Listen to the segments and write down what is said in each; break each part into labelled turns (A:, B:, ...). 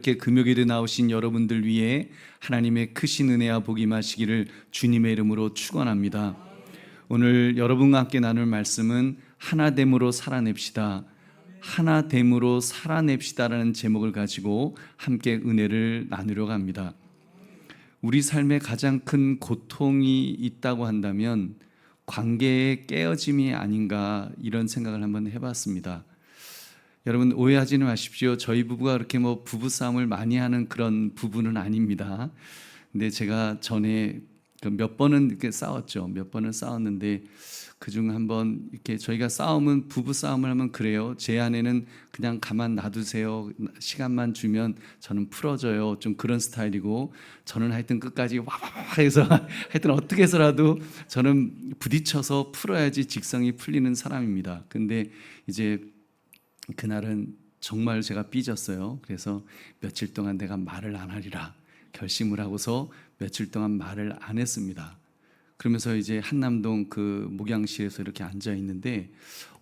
A: 이렇게 금요일에 나오신 여러분들 위해 하나님의 크신 은혜와 복이 임하시기를 주님의 이름으로 축원합니다. 오늘 여러분과 함께 나눌 말씀은 하나됨으로 살아냅시다. 하나됨으로 살아냅시다라는 제목을 가지고 함께 은혜를 나누려고 합니다. 우리 삶에 가장 큰 고통이 있다고 한다면 관계의 깨어짐이 아닌가, 이런 생각을 한번 해봤습니다. 여러분 오해하지는 마십시오. 저희 부부가 그렇게 부부싸움을 많이 하는 그런 부부는 아닙니다. 근데 제가 전에 몇 번은 이렇게 싸웠죠. 몇 번은 싸웠는데 그중 한 번 이렇게 저희가 싸움은, 부부 싸움을 하면 그래요. 제 아내는 그냥 가만 놔두세요, 시간만 주면 저는 풀어져요, 좀 그런 스타일이고, 저는 하여튼 끝까지 와와와 해서 하여튼 어떻게 해서라도 저는 부딪혀서 풀어야지 직성이 풀리는 사람입니다. 근데 이제 그날은 정말 제가 삐졌어요. 그래서 며칠 동안 내가 말을 안 하리라 결심을 하고서 며칠 동안 말을 안 했습니다. 그러면서 이제 한남동 그 목양실에서 이렇게 앉아 있는데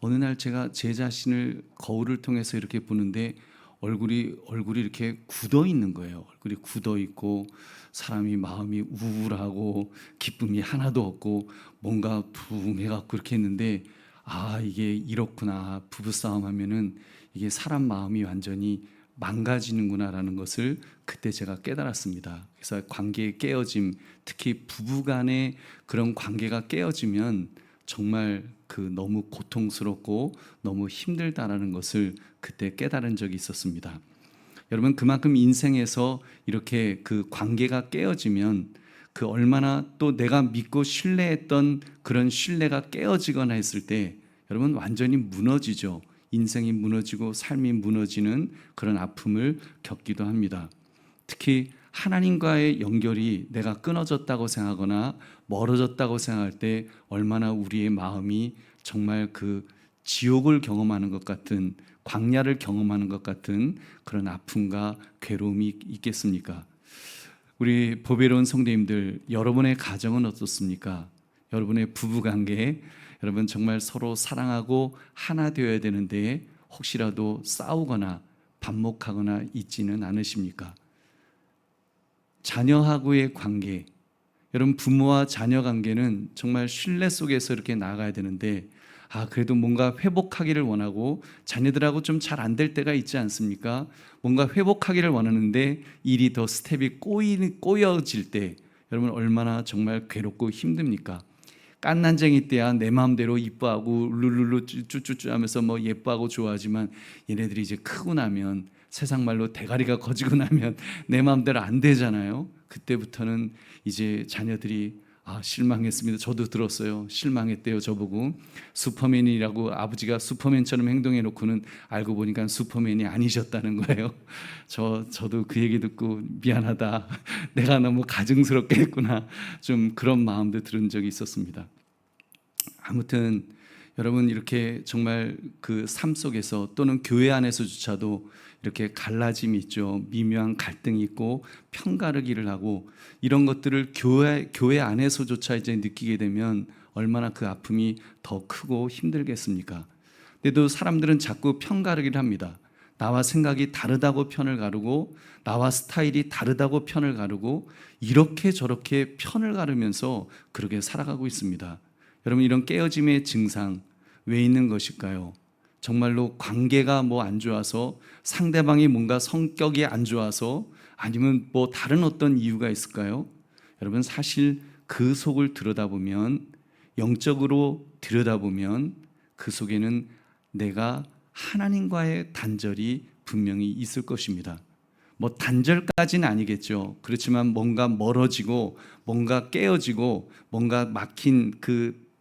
A: 어느 날 제가 제 자신을 거울을 통해서 이렇게 보는데 얼굴이 이렇게 굳어 있는 거예요. 얼굴이 굳어 있고 사람이 마음이 우울하고 기쁨이 하나도 없고 뭔가 둥해갖고 이렇게 했는데, 아, 이게 이렇구나. 부부싸움 하면은 이게 사람 마음이 완전히 망가지는구나라는 것을 그때 제가 깨달았습니다. 그래서 관계의 깨어짐, 특히 부부간의 그런 관계가 깨어지면 정말 너무 고통스럽고 너무 힘들다라는 것을 그때 깨달은 적이 있었습니다. 여러분, 그만큼 인생에서 이렇게 그 관계가 깨어지면 얼마나 또 내가 믿고 신뢰했던 그런 신뢰가 깨어지거나 했을 때 여러분 완전히 무너지죠. 인생이 무너지고 삶이 무너지는 그런 아픔을 겪기도 합니다. 특히 하나님과의 연결이 내가 끊어졌다고 생각하거나 멀어졌다고 생각할 때 얼마나 우리의 마음이 정말 지옥을 경험하는 것 같은, 광야를 경험하는 것 같은 그런 아픔과 괴로움이 있겠습니까? 우리 보배로운 성도님들, 여러분의 가정은 어떻습니까? 여러분의 부부관계, 여러분 정말 서로 사랑하고 하나 되어야 되는데 혹시라도 싸우거나 반목하거나 있지는 않으십니까? 자녀하고의 관계, 여러분 부모와 자녀 관계는 정말 신뢰 속에서 이렇게 나가야 되는데, 그래도 뭔가 회복하기를 원하고 자녀들하고 좀 잘 안 될 때가 있지 않습니까? 뭔가 회복하기를 원하는데 일이 더 스텝이 꼬여질 때 여러분 얼마나 정말 괴롭고 힘듭니까? 깐난쟁이 때야 내 마음대로 이뻐하고 룰루루 쭈쭈쭈 하면서 예뻐하고 좋아하지만 얘네들이 이제 크고 나면, 세상 말로 대가리가 거지고 나면 내 마음대로 안 되잖아요. 그때부터는 이제 자녀들이 실망했습니다. 저도 들었어요. 실망했대요. 저보고 슈퍼맨이라고, 아버지가 슈퍼맨처럼 행동해 놓고는 알고 보니까 슈퍼맨이 아니셨다는 거예요. 저도 그 얘기 듣고 미안하다, 내가 너무 가증스럽게 했구나, 좀 그런 마음도 들은 적이 있었습니다. 아무튼 여러분, 이렇게 정말 삶 속에서 또는 교회 안에서조차도 이렇게 갈라짐이 있죠. 미묘한 갈등이 있고 편가르기를 하고 이런 것들을 교회 안에서조차 이제 느끼게 되면 얼마나 그 아픔이 더 크고 힘들겠습니까? 그래도 사람들은 자꾸 편가르기를 합니다. 나와 생각이 다르다고 편을 가르고 나와 스타일이 다르다고 편을 가르고 이렇게 저렇게 편을 가르면서 그렇게 살아가고 있습니다. 여러분, 이런 깨어짐의 증상 왜 있는 것일까요? 정말로 관계가 안 좋아서, 상대방이 뭔가 성격이 안 좋아서, 아니면 다른 어떤 이유가 있을까요? 여러분, 사실 그 속을 들여다보면, 영적으로 들여다보면 그 속에는 내가 하나님과의 단절이 분명히 있을 것입니다. 단절까지는 아니겠죠. 그렇지만 뭔가 멀어지고 뭔가 깨어지고 뭔가 막힌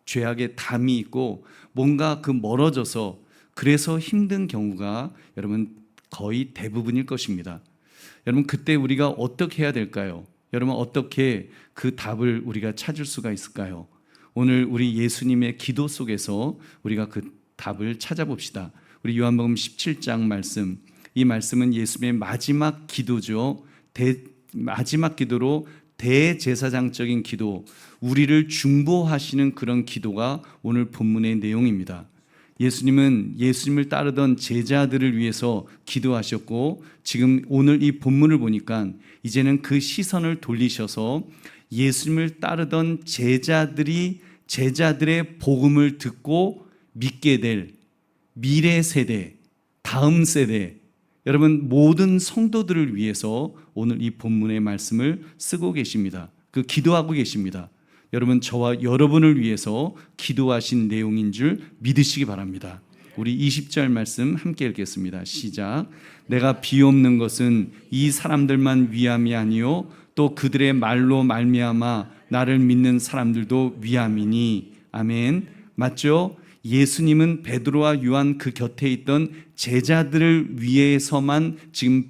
A: 죄악의 담이 있고 뭔가 멀어져서 그래서 힘든 경우가 여러분 거의 대부분일 것입니다. 여러분, 그때 우리가 어떻게 해야 될까요? 여러분, 어떻게 그 답을 우리가 찾을 수가 있을까요? 오늘 우리 예수님의 기도 속에서 우리가 그 답을 찾아봅시다. 우리 요한복음 17장 말씀, 이 말씀은 예수님의 마지막 기도죠. 마지막 기도로 대제사장적인 기도, 우리를 중보하시는 그런 기도가 오늘 본문의 내용입니다. 예수님은 예수님을 따르던 제자들을 위해서 기도하셨고, 지금 오늘 이 본문을 보니까 이제는 그 시선을 돌리셔서 예수님을 따르던 제자들이 제자들의 복음을 듣고 믿게 될 미래 세대, 다음 세대, 여러분 모든 성도들을 위해서 오늘 이 본문의 말씀을 쓰고 계십니다. 기도하고 계십니다. 여러분, 저와 여러분을 위해서 기도하신 내용인 줄 믿으시기 바랍니다. 우리 20절 말씀 함께 읽겠습니다. 시작. 내가 비옵는 것은 이 사람들만 위함이 아니요 또 그들의 말로 말미암아 나를 믿는 사람들도 위함이니. 아멘. 맞죠? 예수님은 베드로와 요한 그 곁에 있던 제자들을 위해서만 지금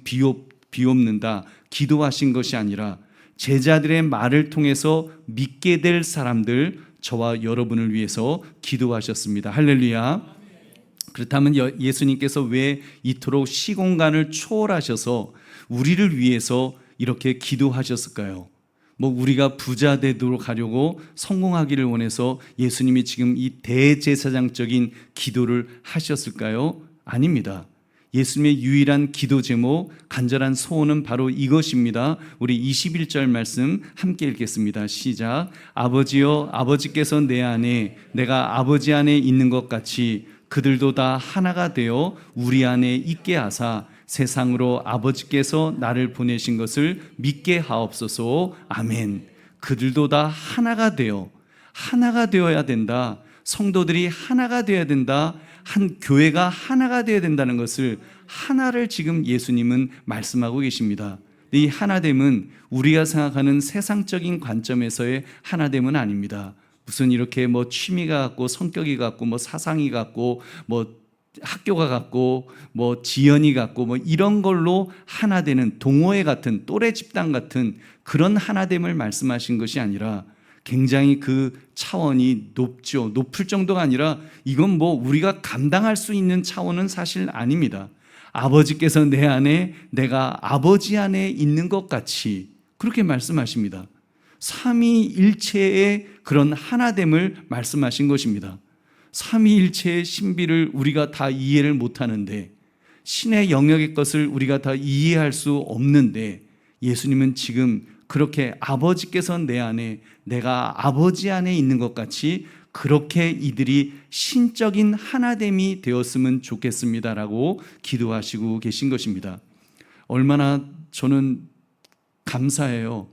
A: 비옵는다 기도하신 것이 아니라 제자들의 말을 통해서 믿게 될 사람들, 저와 여러분을 위해서 기도하셨습니다. 할렐루야. 그렇다면 예수님께서 왜 이토록 시공간을 초월하셔서 우리를 위해서 이렇게 기도하셨을까요? 우리가 부자 되도록 하려고 성공하기를 원해서 예수님이 지금 이 대제사장적인 기도를 하셨을까요? 아닙니다. 예수님의 유일한 기도 제목, 간절한 소원은 바로 이것입니다. 우리 21절 말씀 함께 읽겠습니다. 시작. 아버지여, 아버지께서 내 안에 내가 아버지 안에 있는 것 같이 그들도 다 하나가 되어 우리 안에 있게 하사 세상으로 아버지께서 나를 보내신 것을 믿게 하옵소서. 아멘. 그들도 다 하나가 되어야 된다. 성도들이 하나가 되어야 된다. 한 교회가 하나가 되어야 된다는 것을, 하나를 지금 예수님은 말씀하고 계십니다. 이 하나됨은 우리가 생각하는 세상적인 관점에서의 하나됨은 아닙니다. 무슨 이렇게 취미가 같고 성격이 같고 사상이 같고 학교가 같고 지연이 같고 이런 걸로 하나 되는 동호회 같은, 또래 집단 같은 그런 하나됨을 말씀하신 것이 아니라 굉장히 그 차원이 높죠. 높을 정도가 아니라 이건 우리가 감당할 수 있는 차원은 사실 아닙니다. 아버지께서 내 안에 내가 아버지 안에 있는 것 같이, 그렇게 말씀하십니다. 삼위일체의 그런 하나됨을 말씀하신 것입니다. 삼위일체의 신비를 우리가 다 이해를 못하는데, 신의 영역의 것을 우리가 다 이해할 수 없는데, 예수님은 지금 그렇게 아버지께서 내 안에 내가 아버지 안에 있는 것 같이 그렇게 이들이 신적인 하나됨이 되었으면 좋겠습니다라고 기도하시고 계신 것입니다. 얼마나 저는 감사해요.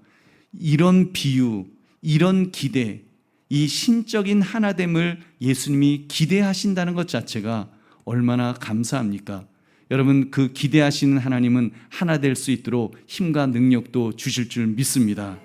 A: 이런 비유, 이런 기대, 이 신적인 하나됨을 예수님이 기대하신다는 것 자체가 얼마나 감사합니까? 여러분, 그 기대하시는 하나님은 하나 될 수 있도록 힘과 능력도 주실 줄 믿습니다.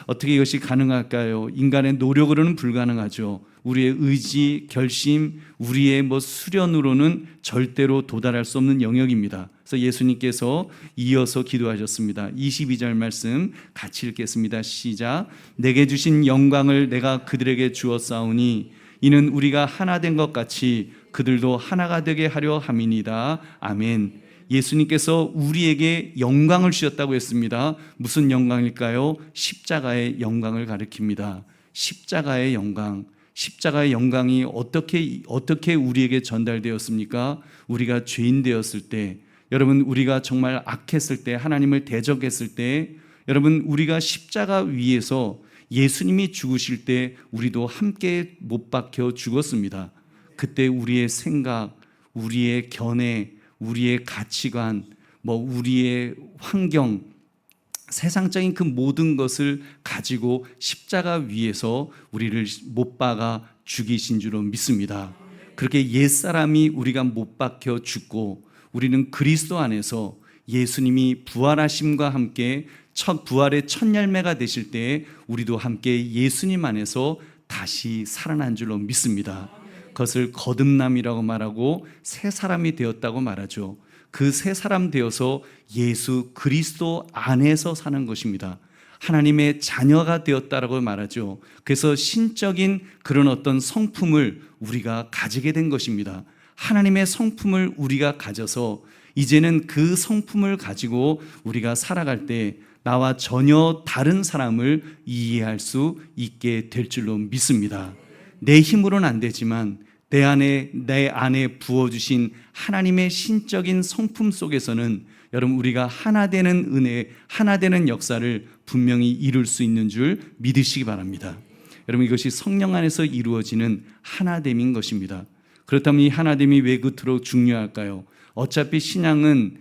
A: 어떻게 이것이 가능할까요? 인간의 노력으로는 불가능하죠. 우리의 의지, 결심, 우리의 수련으로는 절대로 도달할 수 없는 영역입니다. 그래서 예수님께서 이어서 기도하셨습니다. 22절 말씀 같이 읽겠습니다. 시작. 내게 주신 영광을 내가 그들에게 주었사오니 이는 우리가 하나 된 것 같이 그들도 하나가 되게 하려 함이니이다. 아멘. 예수님께서 우리에게 영광을 주셨다고 했습니다. 무슨 영광일까요? 십자가의 영광을 가리킵니다. 십자가의 영광. 십자가의 영광이 어떻게 우리에게 전달되었습니까? 우리가 죄인 되었을 때, 여러분, 우리가 정말 악했을 때, 하나님을 대적했을 때, 여러분, 우리가 십자가 위에서 예수님이 죽으실 때 우리도 함께 못 박혀 죽었습니다. 그때 우리의 생각, 우리의 견해, 우리의 가치관, 우리의 환경, 세상적인 그 모든 것을 가지고 십자가 위에서 우리를 못 박아 죽이신 줄로 믿습니다. 그렇게 옛사람이 우리가 못 박혀 죽고 우리는 그리스도 안에서 예수님이 부활하심과 함께 부활의 첫 열매가 되실 때에 우리도 함께 예수님 안에서 다시 살아난 줄로 믿습니다. 그것을 거듭남이라고 말하고 새 사람이 되었다고 말하죠. 그 새 사람 되어서 예수 그리스도 안에서 사는 것입니다. 하나님의 자녀가 되었다라고 말하죠. 그래서 신적인 그런 어떤 성품을 우리가 가지게 된 것입니다. 하나님의 성품을 우리가 가져서 이제는 그 성품을 가지고 우리가 살아갈 때 나와 전혀 다른 사람을 이해할 수 있게 될 줄로 믿습니다. 내 힘으로는 안 되지만 내 안에 부어주신 하나님의 신적인 성품 속에서는 여러분 우리가 하나 되는 은혜, 하나 되는 역사를 분명히 이룰 수 있는 줄 믿으시기 바랍니다. 여러분 이것이 성령 안에서 이루어지는 하나됨인 것입니다. 그렇다면 이 하나됨이 왜 그토록 중요할까요? 어차피 신앙은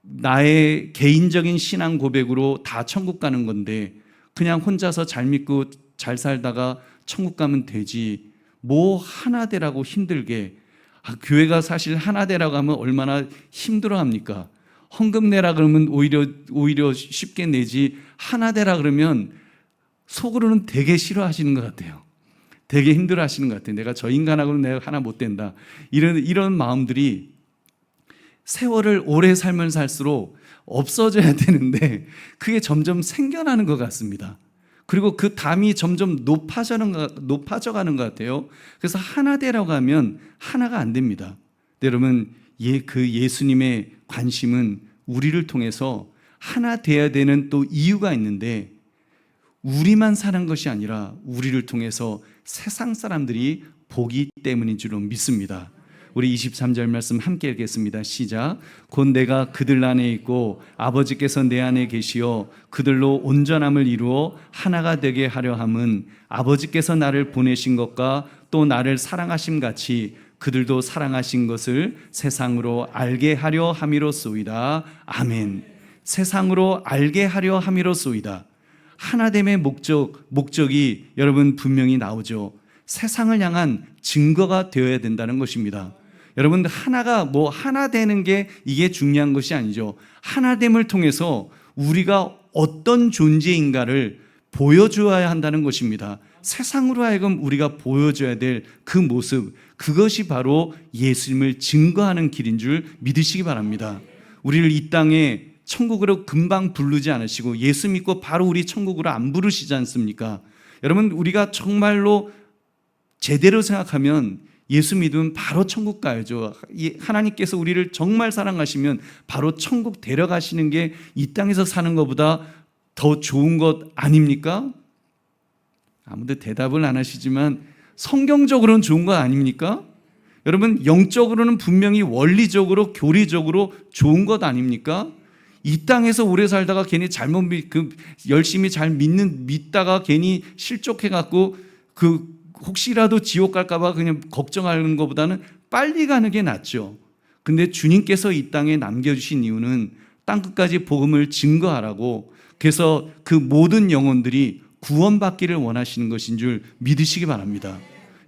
A: 나의 개인적인 신앙 고백으로 다 천국 가는 건데 그냥 혼자서 잘 믿고 잘 살다가 천국 가면 되지 뭐 하나 되라고 힘들게. 교회가 사실 하나 되라고 하면 얼마나 힘들어합니까? 헌금 내라 그러면 오히려 쉽게 내지 하나 되라 그러면 속으로는 되게 싫어하시는 것 같아요. 되게 힘들어하시는 것 같아요. 내가 저 인간하고는 내가 하나 못 된다. 이런 마음들이 세월을 오래 살면 살수록 없어져야 되는데 그게 점점 생겨나는 것 같습니다. 그리고 그 담이 점점 높아져 가는 것 같아요. 그래서 하나 되라고 하면 하나가 안 됩니다. 여러분 그 예수님의 관심은 우리를 통해서 하나 돼야 되는 또 이유가 있는데 우리만 사는 것이 아니라 우리를 통해서 세상 사람들이 보기 때문인 줄로 믿습니다. 우리 23절 말씀 함께 읽겠습니다. 시작. 곧 내가 그들 안에 있고 아버지께서 내 안에 계시어 그들로 온전함을 이루어 하나가 되게 하려 함은 아버지께서 나를 보내신 것과 또 나를 사랑하심 같이 그들도 사랑하신 것을 세상으로 알게 하려 함이로소이다. 아멘. 세상으로 알게 하려 함이로소이다. 하나됨의 목적이 여러분 분명히 나오죠. 세상을 향한 증거가 되어야 된다는 것입니다. 여러분 하나 되는 게 이게 중요한 것이 아니죠. 하나됨을 통해서 우리가 어떤 존재인가를 보여줘야 한다는 것입니다. 세상으로 하여금 우리가 보여줘야 될 그 모습, 그것이 바로 예수님을 증거하는 길인 줄 믿으시기 바랍니다. 우리를 이 땅에 천국으로 금방 부르지 않으시고 예수 믿고 바로 우리 천국으로 안 부르시지 않습니까? 여러분 우리가 정말로 제대로 생각하면 예수 믿으면 바로 천국 가야죠. 하나님께서 우리를 정말 사랑하시면 바로 천국 데려가시는 게 이 땅에서 사는 것보다 더 좋은 것 아닙니까? 아무도 대답을 안 하시지만 성경적으로는 좋은 것 아닙니까? 여러분 영적으로는 분명히 원리적으로 교리적으로 좋은 것 아닙니까? 이 땅에서 오래 살다가 괜히 열심히 잘 믿다가 괜히 실족해갖고 혹시라도 지옥 갈까봐 그냥 걱정하는 것보다는 빨리 가는 게 낫죠. 근데 주님께서 이 땅에 남겨주신 이유는 땅끝까지 복음을 증거하라고, 그래서 그 모든 영혼들이 구원받기를 원하시는 것인 줄 믿으시기 바랍니다.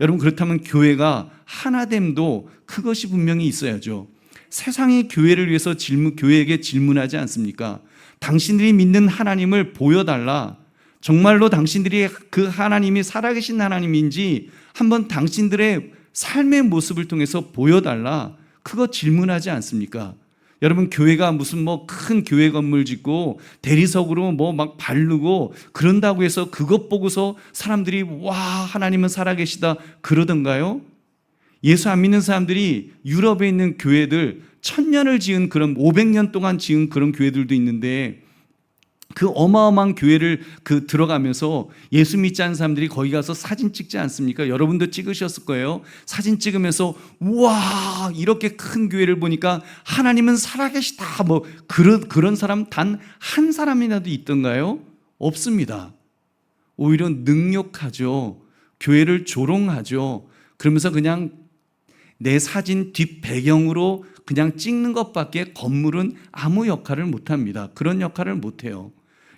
A: 여러분 그렇다면 교회가 하나됨도 그것이 분명히 있어야죠. 세상이 교회를 위해서 교회에게 질문하지 않습니까? 당신들이 믿는 하나님을 보여달라. 정말로 당신들이 그 하나님이 살아계신 하나님인지 한번 당신들의 삶의 모습을 통해서 보여달라. 그거 질문하지 않습니까? 여러분 교회가 무슨 큰 교회 건물 짓고 대리석으로 막 바르고 그런다고 해서 그것 보고서 사람들이 와 하나님은 살아계시다 그러던가요? 예수 안 믿는 사람들이 유럽에 있는 교회들 1000년을 지은 그런 500년 동안 지은 그런 교회들도 있는데 그 어마어마한 교회를 들어가면서 예수 믿지 않는 사람들이 거기 가서 사진 찍지 않습니까? 여러분도 찍으셨을 거예요. 사진 찍으면서 와 이렇게 큰 교회를 보니까 하나님은 살아계시다 그런 사람 단 한 사람이라도 있던가요? 없습니다. 오히려 능욕하죠. 교회를 조롱하죠. 그러면서 그냥 내 사진 뒷 배경으로 그냥 찍는 것밖에 건물은 아무 역할을 못합니다. 그런 역할을 못해요.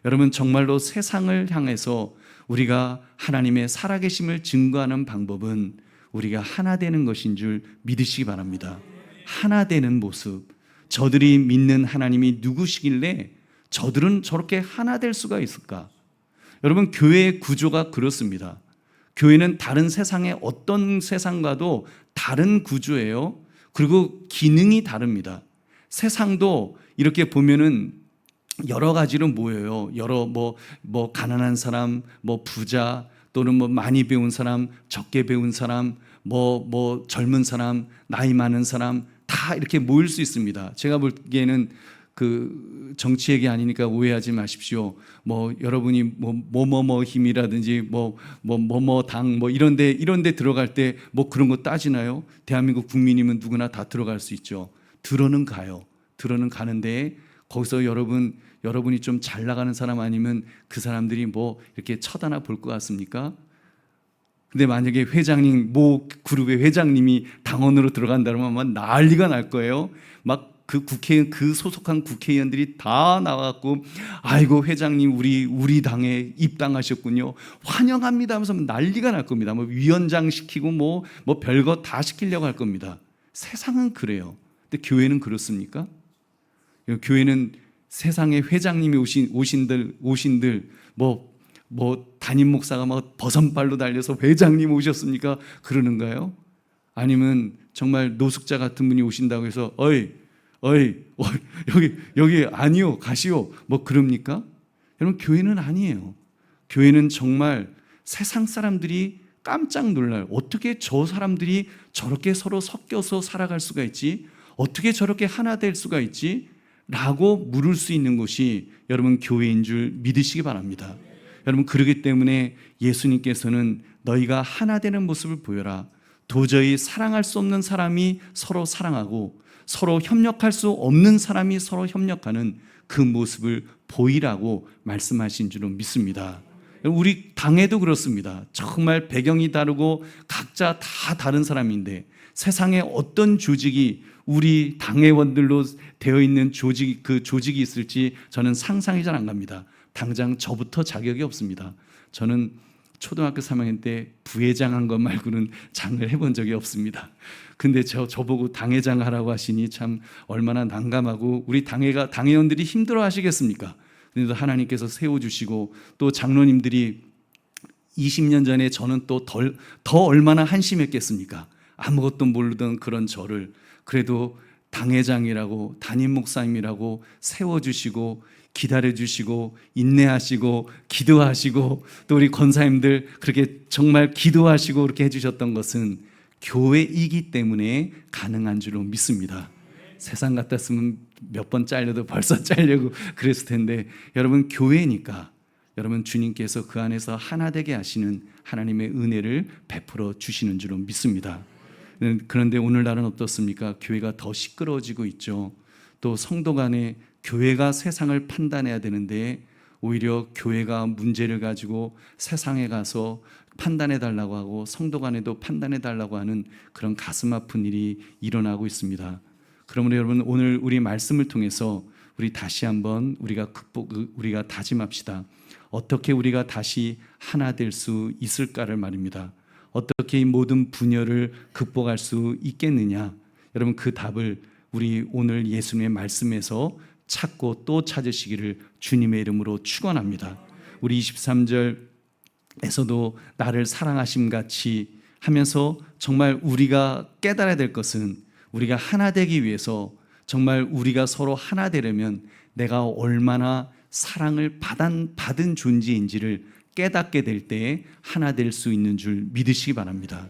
A: 여러분 정말로 세상을 향해서 우리가 하나님의 살아계심을 증거하는 방법은 우리가 하나 되는 것인 줄 믿으시기 바랍니다. 하나 되는 모습. 저들이 믿는 하나님이 누구시길래 저들은 저렇게 하나 될 수가 있을까? 여러분 교회의 구조가 그렇습니다. 교회는 다른 세상의 어떤 세상과도 다른 구조예요. 그리고 기능이 다릅니다. 세상도 이렇게 보면은 여러 가지로 모여요. 가난한 사람, 부자, 또는 많이 배운 사람, 적게 배운 사람, 젊은 사람, 나이 많은 사람 다 이렇게 모일 수 있습니다. 제가 보기에는 그 정치 얘기 아니니까 오해하지 마십시오. 뭐 여러분이 뭐뭐뭐 힘이라든지 뭐뭐뭐 당 뭐 이런데 들어갈 때 뭐 그런 거 따지나요? 대한민국 국민이면 누구나 다 들어갈 수 있죠. 들어는 가요. 들어는 가는데 거기서 여러분이 좀 잘 나가는 사람 아니면 그 사람들이 뭐 이렇게 쳐다나 볼 것 같습니까? 근데 만약에 회장님, 모 그룹의 회장님이 당원으로 들어간다면 아마 난리가 날 거예요. 막 그 소속한 국회의원들이 다 나와갖고, 아이고, 회장님, 우리 당에 입당하셨군요. 환영합니다 하면서 난리가 날 겁니다. 뭐 위원장 시키고 뭐 별거 다 시키려고 할 겁니다. 세상은 그래요. 근데 교회는 그렇습니까? 교회는 세상에 회장님이 오신들 담임 목사가 막 버선발로 달려서 회장님 오셨습니까? 그러는가요? 아니면 정말 노숙자 같은 분이 오신다고 해서 여기 아니요 가시오 뭐 그럽니까? 여러분, 교회는 아니에요. 교회는 정말 세상 사람들이 깜짝 놀랄, 어떻게 저 사람들이 저렇게 서로 섞여서 살아갈 수가 있지? 어떻게 저렇게 하나 될 수가 있지? 라고 물을 수 있는 곳이 여러분 교회인 줄 믿으시기 바랍니다. 여러분, 그러기 때문에 예수님께서는 너희가 하나 되는 모습을 보여라. 도저히 사랑할 수 없는 사람이 서로 사랑하고 서로 협력할 수 없는 사람이 서로 협력하는 그 모습을 보이라고 말씀하신 줄로 믿습니다. 우리 당에도 그렇습니다. 정말 배경이 다르고 각자 다 다른 사람인데 세상에 어떤 조직이 우리 당회원들로 되어 있는 조직이 있을지 저는 상상이 잘 안 갑니다. 당장 저부터 자격이 없습니다. 저는 초등학교 3학년 때 부회장 한 것 말고는 장을 해본 적이 없습니다. 근데 저보고 당회장 하라고 하시니 참 얼마나 난감하고 우리 당회원들이 힘들어 하시겠습니까? 그런데 하나님께서 세워주시고 또 장로님들이 20년 전에 저는 또 더 얼마나 한심했겠습니까? 아무것도 모르던 그런 저를 그래도 당회장이라고 담임 목사님이라고 세워주시고 기다려주시고 인내하시고 기도하시고 또 우리 권사님들 그렇게 정말 기도하시고 그렇게 해주셨던 것은 교회이기 때문에 가능한 줄로 믿습니다. 세상 같았으면 몇 번 잘려도 벌써 잘려고 그랬을 텐데 여러분, 교회니까 여러분 주님께서 그 안에서 하나 되게 하시는 하나님의 은혜를 베풀어 주시는 줄로 믿습니다. 그런데 오늘날은 어떻습니까? 교회가 더 시끄러워지고 있죠. 또 성도 간에 교회가 세상을 판단해야 되는데 오히려 교회가 문제를 가지고 세상에 가서 판단해 달라고 하고 성도 간에도 판단해 달라고 하는 그런 가슴 아픈 일이 일어나고 있습니다. 그러므로 여러분, 오늘 우리 말씀을 통해서 우리 다시 한번 우리가 다짐합시다. 어떻게 우리가 다시 하나 될 수 있을까를 말입니다. 어떻게 이 모든 분열을 극복할 수 있겠느냐? 여러분, 그 답을 우리 오늘 예수님의 말씀에서 찾고 또 찾으시기를 주님의 이름으로 축원합니다. 우리 23절에서도 나를 사랑하심 같이 하면서 정말 우리가 깨달아야 될 것은 우리가 하나 되기 위해서 정말 우리가 서로 하나 되려면 내가 얼마나 사랑을 받은 존재인지를 깨닫게 될 때에 하나 될 수 있는 줄 믿으시기 바랍니다.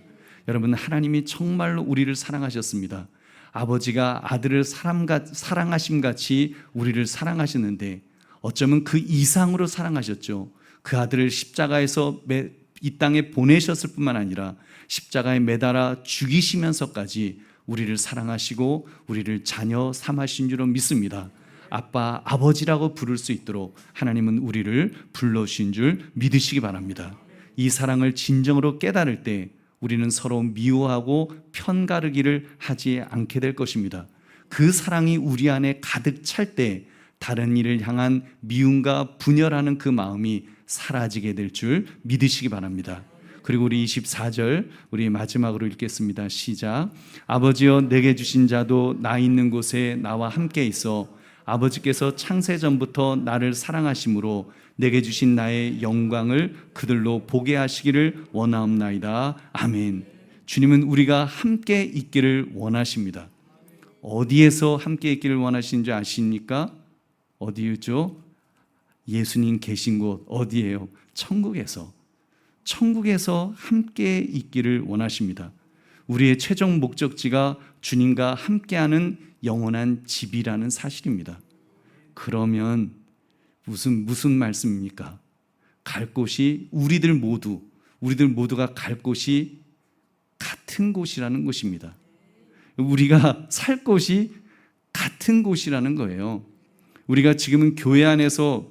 A: 여러분, 하나님이 정말로 우리를 사랑하셨습니다. 아버지가 아들을 사랑하심 같이 우리를 사랑하셨는데 어쩌면 그 이상으로 사랑하셨죠. 그 아들을 십자가에서 이 땅에 보내셨을 뿐만 아니라 십자가에 매달아 죽이시면서까지 우리를 사랑하시고 우리를 자녀 삼으신 줄로 믿습니다. 아빠, 아버지라고 부를 수 있도록 하나님은 우리를 불러주신 줄 믿으시기 바랍니다. 이 사랑을 진정으로 깨달을 때 우리는 서로 미워하고 편가르기를 하지 않게 될 것입니다. 그 사랑이 우리 안에 가득 찰 때 다른 이를 향한 미움과 분열하는 그 마음이 사라지게 될 줄 믿으시기 바랍니다. 그리고 우리 24절 우리 마지막으로 읽겠습니다. 시작. 아버지여, 내게 주신 자도 나 있는 곳에 나와 함께 있어 아버지께서 창세전부터 나를 사랑하심으로 내게 주신 나의 영광을 그들로 보게 하시기를 원하옵나이다. 아멘. 주님은 우리가 함께 있기를 원하십니다. 어디에서 함께 있기를 원하시는지 아십니까? 어디죠? 예수님 계신 곳 어디예요? 천국에서 함께 있기를 원하십니다. 우리의 최종 목적지가 주님과 함께하는 영원한 집이라는 사실입니다. 그러면 무슨 말씀입니까? 갈 곳이 우리들 모두가 갈 곳이 같은 곳이라는 것입니다. 우리가 살 곳이 같은 곳이라는 거예요. 우리가 지금은 교회 안에서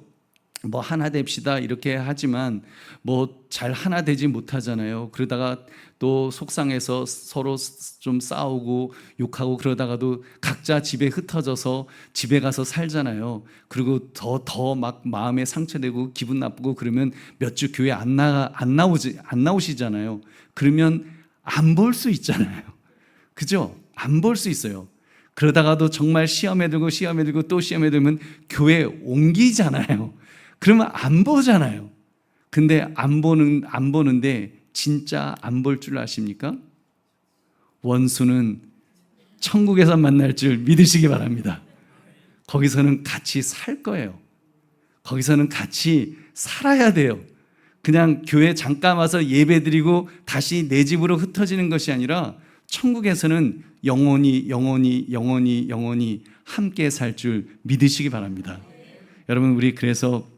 A: 뭐 하나 됩시다 이렇게 하지만 뭐 잘 하나 되지 못하잖아요. 그러다가 또 속상해서 서로 좀 싸우고 욕하고 그러다가도 각자 집에 흩어져서 집에 가서 살잖아요. 그리고 더 막 마음에 상처되고 기분 나쁘고 그러면 몇 주 교회 안 나오시잖아요. 그러면 안 볼 수 있잖아요. 그죠? 안 볼 수 있어요. 그러다가도 정말 시험에 들고 또 시험에 들면 교회 옮기잖아요. 그러면 안 보잖아요. 근데 안 보는데 진짜 안 볼 줄 아십니까? 원수는 천국에서 만날 줄 믿으시기 바랍니다. 거기서는 같이 살 거예요. 거기서는 같이 살아야 돼요. 그냥 교회 잠깐 와서 예배드리고 다시 내 집으로 흩어지는 것이 아니라 천국에서는 영원히 함께 살 줄 믿으시기 바랍니다. 여러분, 우리 그래서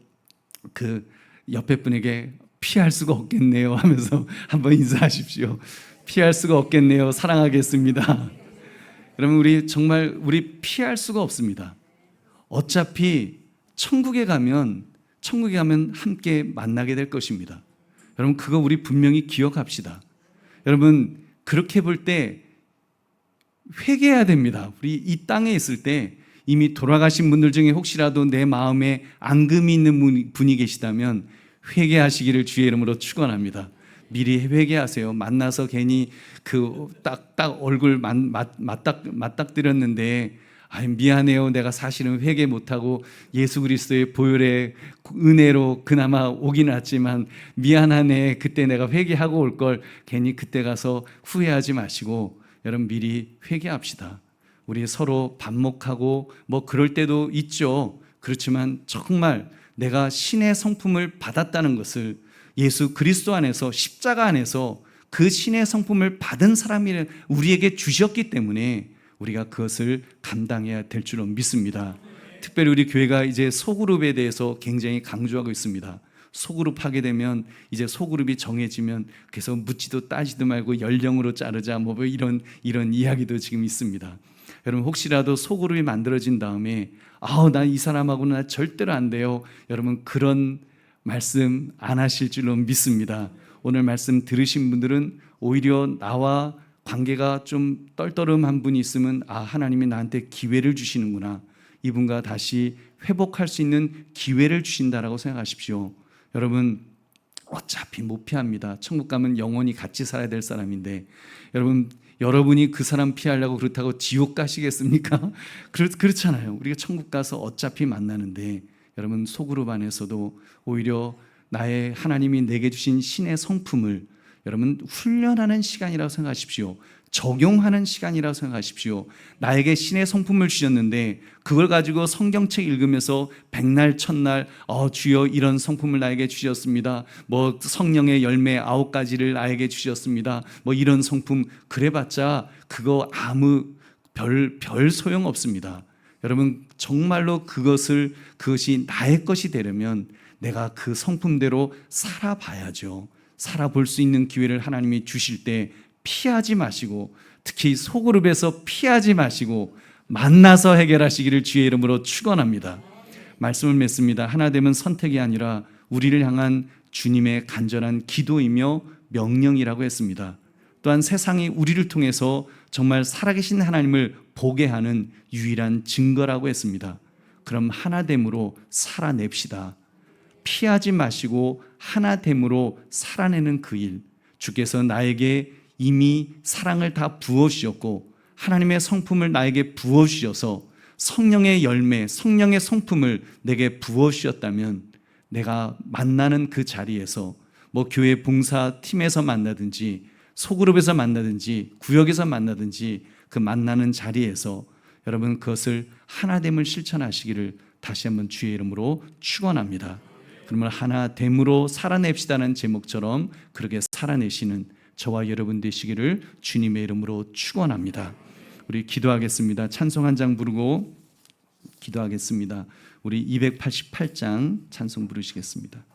A: 그 옆에 분에게 피할 수가 없겠네요 하면서 한번 인사하십시오. 피할 수가 없겠네요. 사랑하겠습니다. 여러분, 우리 피할 수가 없습니다. 어차피 천국에 가면 함께 만나게 될 것입니다. 여러분, 그거 우리 분명히 기억합시다. 여러분, 그렇게 볼 때 회개해야 됩니다. 우리 이 땅에 있을 때 이미 돌아가신 분들 중에 혹시라도 내 마음에 앙금이 있는 분이 계시다면 회개하시기를 주의 이름으로 축원합니다. 미리 회개하세요. 만나서 괜히 그 딱 얼굴 맞닥뜨렸는데 미안해요. 내가 사실은 회개 못하고 예수 그리스도의 보혈의 은혜로 그나마 오긴 왔지만 미안하네. 그때 내가 회개하고 올 걸 괜히 그때 가서 후회하지 마시고 여러분 미리 회개합시다. 우리 서로 반목하고 뭐 그럴 때도 있죠. 그렇지만 정말 내가 신의 성품을 받았다는 것을 예수 그리스도 안에서 십자가 안에서 그 신의 성품을 받은 사람이 우리에게 주셨기 때문에 우리가 그것을 감당해야 될 줄로 믿습니다. 특별히 우리 교회가 이제 소그룹에 대해서 굉장히 강조하고 있습니다. 소그룹 하게 되면 이제 소그룹이 정해지면 그래서 묻지도 따지도 말고 연령으로 자르자 뭐 이런 이야기도 지금 있습니다. 여러분 혹시라도 소그룹이 만들어진 다음에 난 이 사람하고는 나 절대로 안 돼요. 여러분 그런 말씀 안 하실 줄로 믿습니다. 오늘 말씀 들으신 분들은 오히려 나와 관계가 좀 떨떠름한 분이 있으면 하나님이 나한테 기회를 주시는구나. 이분과 다시 회복할 수 있는 기회를 주신다라고 생각하십시오. 여러분 어차피 못 피합니다. 천국 가면 영원히 같이 살아야 될 사람인데 여러분이 그 사람 피하려고 그렇다고 지옥 가시겠습니까? 그렇잖아요. 우리가 천국 가서 어차피 만나는데 여러분 소그룹 안에서도 오히려 나의 하나님이 내게 주신 신의 성품을 여러분 훈련하는 시간이라고 생각하십시오. 적용하는 시간이라고 생각하십시오. 나에게 신의 성품을 주셨는데 그걸 가지고 성경책 읽으면서 백날 첫날 주여 이런 성품을 나에게 주셨습니다. 뭐 성령의 열매 9가지를 나에게 주셨습니다. 뭐 이런 성품 그래봤자 그거 아무 별 소용 없습니다. 여러분 정말로 그것이 나의 것이 되려면 내가 그 성품대로 살아봐야죠. 살아볼 수 있는 기회를 하나님이 주실 때 피하지 마시고 특히 소그룹에서 피하지 마시고 만나서 해결하시기를 주의 이름으로 축원합니다. 말씀을 맺습니다. 하나 되면 선택이 아니라 우리를 향한 주님의 간절한 기도이며 명령이라고 했습니다. 또한 세상이 우리를 통해서 정말 살아계신 하나님을 보게 하는 유일한 증거라고 했습니다. 그럼 하나됨으로 살아냅시다. 피하지 마시고 하나됨으로 살아내는 그 일, 주께서 나에게 이미 사랑을 다 부어주셨고 하나님의 성품을 나에게 부어주셔서 성령의 열매, 성령의 성품을 내게 부어주셨다면 내가 만나는 그 자리에서 뭐 교회 봉사팀에서 만나든지 소그룹에서 만나든지 구역에서 만나든지 그 만나는 자리에서 여러분 그것을 하나됨을 실천하시기를 다시 한번 주의 이름으로 축원합니다. 그러면 하나됨으로 살아냅시다는 제목처럼 그렇게 살아내시는 저와 여러분 되시기를 주님의 이름으로 축원합니다. 우리 기도하겠습니다. 찬송 한 장 부르고 기도하겠습니다. 우리 288장 찬송 부르시겠습니다.